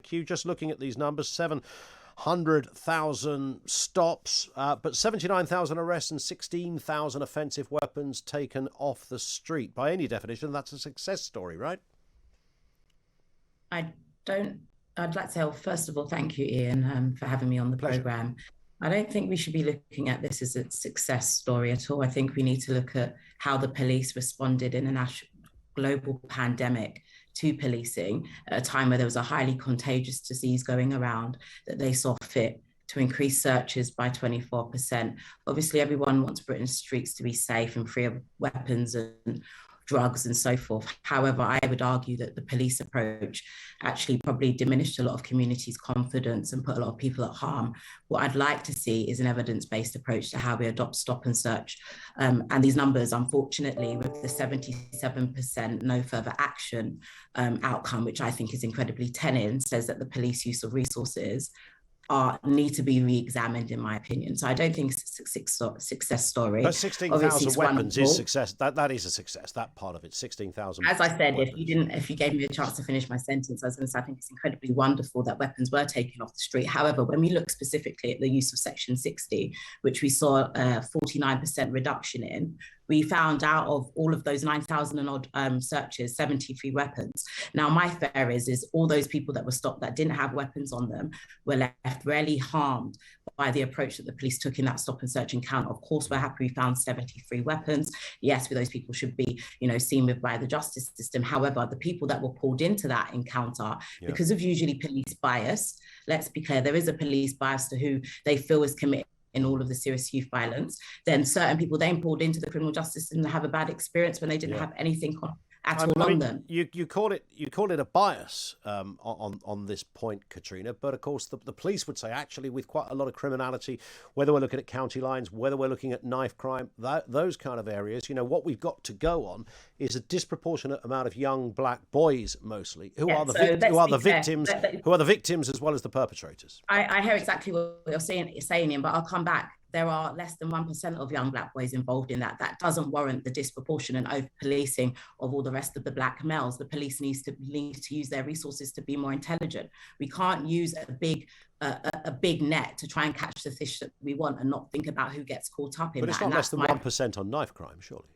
thank you. Just looking at these numbers, 700,000 stops, but 79,000 arrests and 16,000 offensive weapons taken off the street. By any definition, that's a success story, right? I'd like to say, well, first of all, thank you, Ian, for having me on the programme. I don't think we should be looking at this as a success story at all. I think we need to look at how the police responded in a global pandemic to policing at a time where there was a highly contagious disease going around, that they saw fit to increase searches by 24%. Obviously, everyone wants Britain's streets to be safe and free of weapons and drugs and so forth. However, I would argue that the police approach actually probably diminished a lot of communities' confidence and put a lot of people at harm. What I'd like to see is an evidence-based approach to how we adopt stop and search. And these numbers, unfortunately, with the 77% no further action outcome, which I think is incredibly telling, says that the police use of resources need to be re-examined, in my opinion. So I don't think it's a success story. But 16,000 weapons is success. That is a success. That part of it, 16,000. As I said, weapons. if you gave me a chance to finish my sentence, I was going to say I think it's incredibly wonderful that weapons were taken off the street. However, when we look specifically at the use of Section 60, which we saw a 49% reduction in, we found out of all of those 9,000 and odd searches, 73 weapons. Now, my fear is all those people that were stopped that didn't have weapons on them were left rarely harmed by the approach that the police took in that stop and search encounter. Of course, we're happy we found 73 weapons. Yes, those people should be, seen with by the justice system. However, the people that were pulled into that encounter, because of usually police bias, let's be clear, there is a police bias to who they feel is committed in all of the serious youth violence, then certain people then pulled into the criminal justice system to have a bad experience when they didn't have anything on them. You call it a bias on this point, Katrina, but of course the police would say actually with quite a lot of criminality, whether we're looking at county lines, whether we're looking at knife crime, those kind of areas, what we've got to go on is a disproportionate amount of young black boys mostly who are the victims as well as the perpetrators. I hear exactly what you're saying, Ian, but I'll come back. There are less than 1% of young black boys involved in that. That doesn't warrant the disproportionate over-policing of all the rest of the black males. The police need to use their resources to be more intelligent. We can't use a big net to try and catch the fish that we want and not think about who gets caught up in that. But it's not less than 1% on knife crime, surely.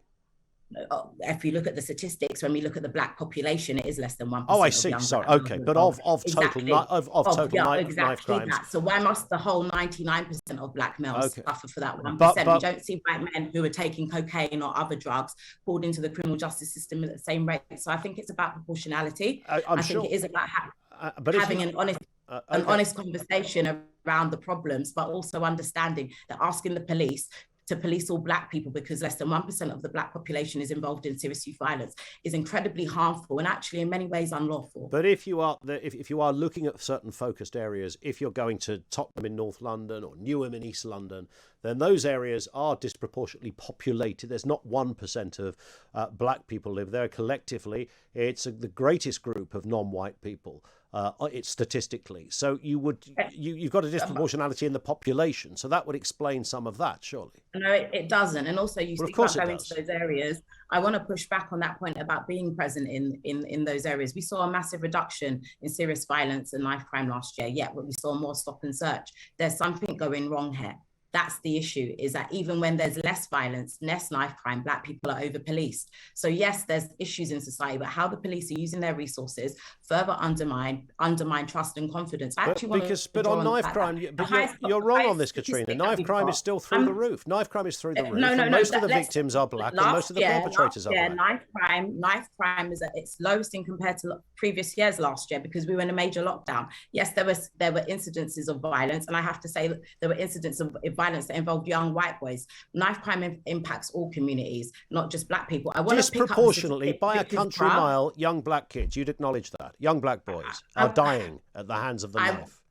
If you look at the statistics, when we look at the black population, it is less than 1%. Oh, I see. Sorry. Okay, but of total knife crimes. That. So why must the whole 99% of black males suffer for that 1%? We don't see black men who are taking cocaine or other drugs pulled into the criminal justice system at the same rate. So I think it's about proportionality. I think it is about having an honest conversation around the problems, but also understanding that asking the police to police all black people because less than 1% of the black population is involved in serious youth violence is incredibly harmful and actually in many ways unlawful. But if you are looking at certain focused areas, if you're going to Tottenham in North London or Newham in East London, then those areas are disproportionately populated. There's not 1% of black people live there. Collectively, it's the greatest group of non-white people. It's statistically. So you've got a disproportionality in the population. So that would explain some of that, surely. No, it doesn't. And also you speak about going to those areas. I want to push back on that point about being present in those areas. We saw a massive reduction in serious violence and knife crime last year, yet we saw more stop and search. There's something going wrong here. That's the issue, is that even when there's less violence, less knife crime, black people are over-policed. So yes, there's issues in society, but how the police are using their resources further undermine trust and confidence. But on knife crime, you're wrong on this, Katrina. Knife crime is still through the roof. Knife crime is through the roof. Most of the victims are black, and most of the perpetrators are black. Knife crime is at its lowest in compared to previous years last year because we were in a major lockdown. Yes, there were incidences of violence, and I have to say that there were incidents of violence that involved young white boys. Knife crime impacts all communities, not just black people. I want disproportionately by a country mile, young black kids. You'd acknowledge that young black boys are dying at the hands of the knife.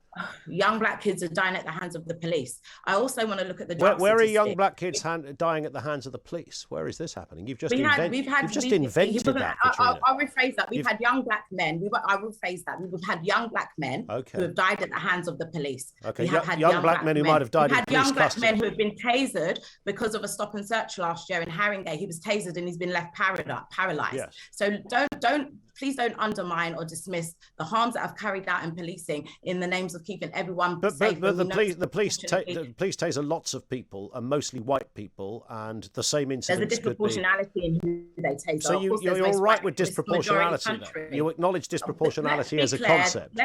Young black kids are dying at the hands of the police. I also want to look at the where are young black kids dying at the hands of the police? Where is this happening? You've just invented that. I'll rephrase that. We've had young black men. I will phrase that. We've had young black men who have died at the hands of the police. Okay, young black men who might have died in police custody. Young black men who have been tasered because of a stop and search last year in Haringey. He was tasered and he's been left paralyzed. Yes. So don't please don't undermine or dismiss the harms that I've carried out in policing in the names of keeping everyone safe. But the police taser lots of people, and mostly white people, and the same incidents. There's a disproportionality in who they taser. So you're all right with disproportionality. You acknowledge disproportionality as a concept.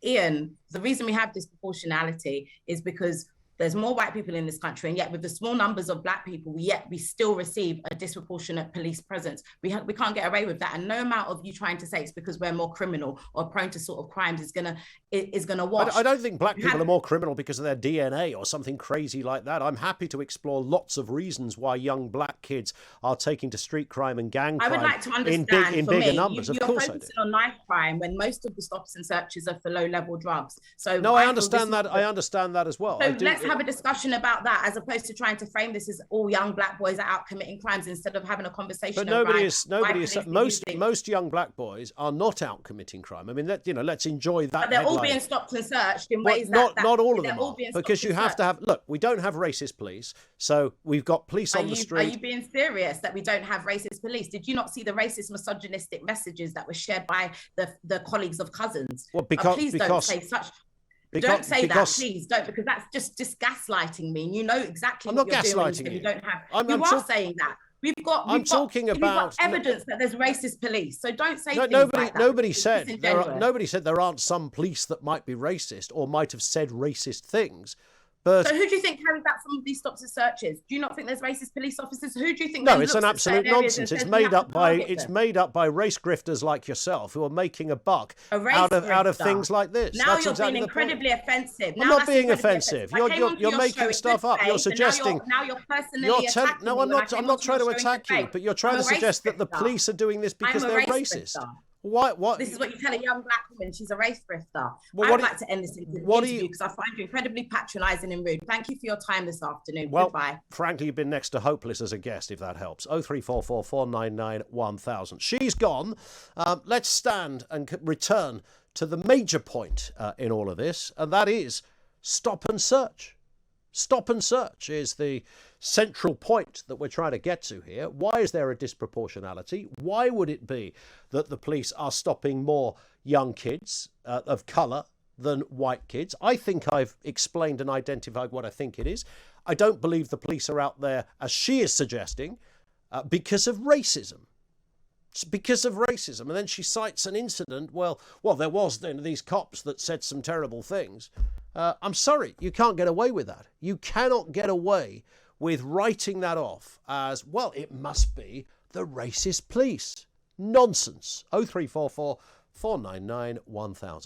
Ian, the reason we have disproportionality is because there's more white people in this country, and yet with the small numbers of black people, yet we still receive a disproportionate police presence. We can't get away with that, and no amount of you trying to say it's because we're more criminal or prone to sort of crimes is gonna wash. I don't think black people are more criminal because of their DNA or something crazy like that. I'm happy to explore lots of reasons why young black kids are taking to street crime and gang crime. I would like to understand in bigger numbers. You're focusing on knife crime when most of the stops and searches are for low-level drugs. So no, I understand that. I understand that as well. So let's have a discussion about that, as opposed to trying to frame this as all young black boys are out committing crimes, instead of having a conversation. But most young black boys are not out committing crime. I mean, let's enjoy that. But they're headline. All being stopped and searched in ways not all of them are, because you have to have. Look, we don't have racist police, so we've got police on the street. Are you being serious that we don't have racist police? Did you not see the racist, misogynistic messages that were shared by the colleagues of Cousins? Well, because don't say such. Don't say that, please. Don't, because that's just gaslighting me. And you know exactly what you're doing. Gaslighting you don't have. You are saying that. We've got evidence that there's racist police. So don't say things like that. Nobody said there aren't some police that might be racist or might have said racist things. But so who do you think carried out some of these stops and searches? Do you not think there's racist police officers? Who do you think? No, it's an absolute nonsense. It's made up by race grifters like yourself who are making a buck out of things like this. Now you're being incredibly offensive. I'm not being offensive. You're making stuff up. You're suggesting. Now you're personally attacking me. No, I'm not trying to attack you, but you're trying to suggest that the police are doing this because they're racist. What? This is what you tell a young black woman. She's a race grifter. I'd like to end this interview because I find you incredibly patronising and rude. Thank you for your time this afternoon. Well, goodbye. Frankly, you've been next to hopeless as a guest, if that helps. 0344 499 1000. She's gone. Let's stand and return to the major point in all of this, and that is stop and search. Stop and search is the central point that we're trying to get to here. Why is there a disproportionality? Why would it be that the police are stopping more young kids of colour than white kids? I think I've explained and identified what I think it is. I don't believe the police are out there, as she is suggesting, because of racism. It's because of racism. And then she cites an incident. Well, there was then these cops that said some terrible things. I'm sorry, you can't get away with that. You cannot get away with writing that off as, well, it must be the racist police. Nonsense. 0344 499 1000.